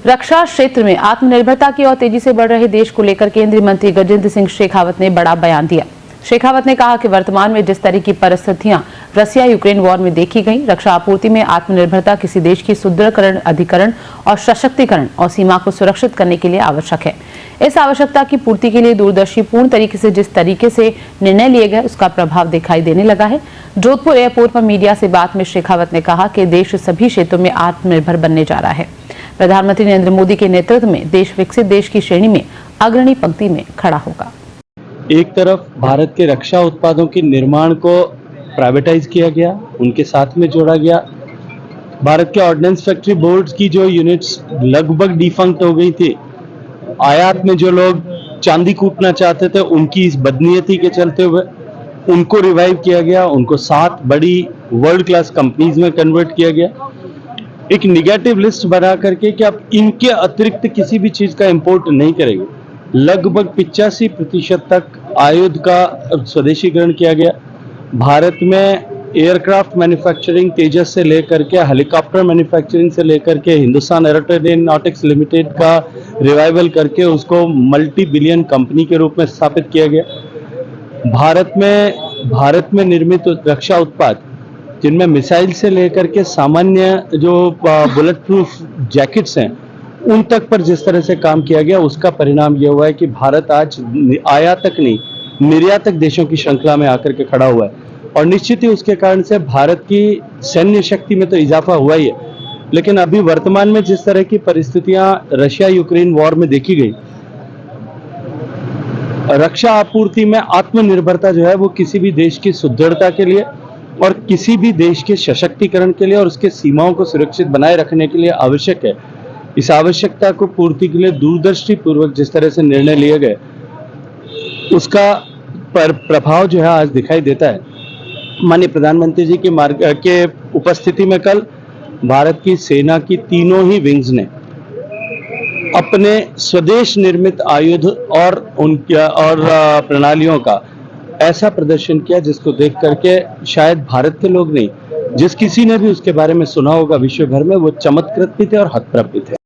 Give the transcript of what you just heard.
रक्षा क्षेत्र में आत्मनिर्भरता की ओर तेजी से बढ़ रहे देश को लेकर केंद्रीय मंत्री गजेंद्र सिंह शेखावत ने बड़ा बयान दिया। शेखावत ने कहा कि वर्तमान में जिस तरह की परिस्थितियां रसिया यूक्रेन वॉर में देखी गई, रक्षा आपूर्ति में आत्मनिर्भरता किसी देश की सुदृढ़ीकरण, अधिकरण और सशक्तिकरण और सीमा को सुरक्षित करने के लिए आवश्यक है। इस आवश्यकता की पूर्ति के लिए दूरदर्शी पूर्ण तरीके से जिस तरीके से निर्णय लिए गए, उसका प्रभाव दिखाई देने लगा है। जोधपुर एयरपोर्ट पर मीडिया से बात में शेखावत ने कहा कि देश सभी क्षेत्रों में आत्मनिर्भर बनने जा रहा है। प्रधानमंत्री नरेंद्र मोदी के नेतृत्व में देश विकसित देश की श्रेणी में अग्रणी पंक्ति में खड़ा होगा। एक तरफ भारत के रक्षा उत्पादों के निर्माण को प्राइवेटाइज किया गया, उनके साथ में जोड़ा गया। भारत के ऑर्डिनेंस फैक्ट्री बोर्ड्स की जो यूनिट्स लगभग डिफंक्ट हो गई थी, आयात में जो लोग चांदी कूटना चाहते थे, उनकी इस बदनीयती के चलते हुए उनको रिवाइव किया गया, उनको 7 बड़ी वर्ल्ड क्लास कंपनीज में कन्वर्ट किया गया। एक निगेटिव लिस्ट बना करके कि आप इनके अतिरिक्त किसी भी चीज का इंपोर्ट नहीं करेंगे। लगभग 85% तक आयुध का स्वदेशीकरण किया गया। भारत में एयरक्राफ्ट मैन्युफैक्चरिंग तेजस से लेकर के हेलीकॉप्टर मैन्युफैक्चरिंग से लेकर के हिंदुस्तान एरोनॉटिक्स लिमिटेड का रिवाइवल करके उसको मल्टी बिलियन कंपनी के रूप में स्थापित किया गया। भारत में निर्मित रक्षा उत्पाद, जिनमें मिसाइल से लेकर के सामान्य जो बुलेट प्रूफ जैकेट्स हैं, उन तक पर जिस तरह से काम किया गया, उसका परिणाम यह हुआ है कि भारत आज आयातक नहीं, निर्यातक देशों की श्रृंखला में आकर के खड़ा हुआ है। और निश्चित ही उसके कारण से भारत की सैन्य शक्ति में तो इजाफा हुआ ही है, लेकिन अभी वर्तमान में जिस तरह की परिस्थितियां रशिया यूक्रेन वॉर में देखी गई, रक्षा आपूर्ति में आत्मनिर्भरता जो है वो किसी भी देश की सुदृढ़ता के लिए और किसी भी देश के सशक्तिकरण के लिए और उसके सीमाओं को सुरक्षित बनाए रखने के लिए आवश्यक है। इस आवश्यकता को पूर्ति के लिए दूरदर्शी पूर्वक जिस तरह से निर्णय लिए गए, उसका प्रभाव जो है आज दिखाई देता है। माननीय प्रधानमंत्री जी के उपस्थिति में कल भारत की सेना की तीनों ही विंग्स ने अपने स्वदेश निर्मित आयुध और प्रणालियों का ऐसा प्रदर्शन किया जिसको देख करके शायद भारत के लोग नहीं, जिस किसी ने भी उसके बारे में सुना होगा विश्व भर में, वो चमत्कृत भी थे और हतप्रभ भी थे।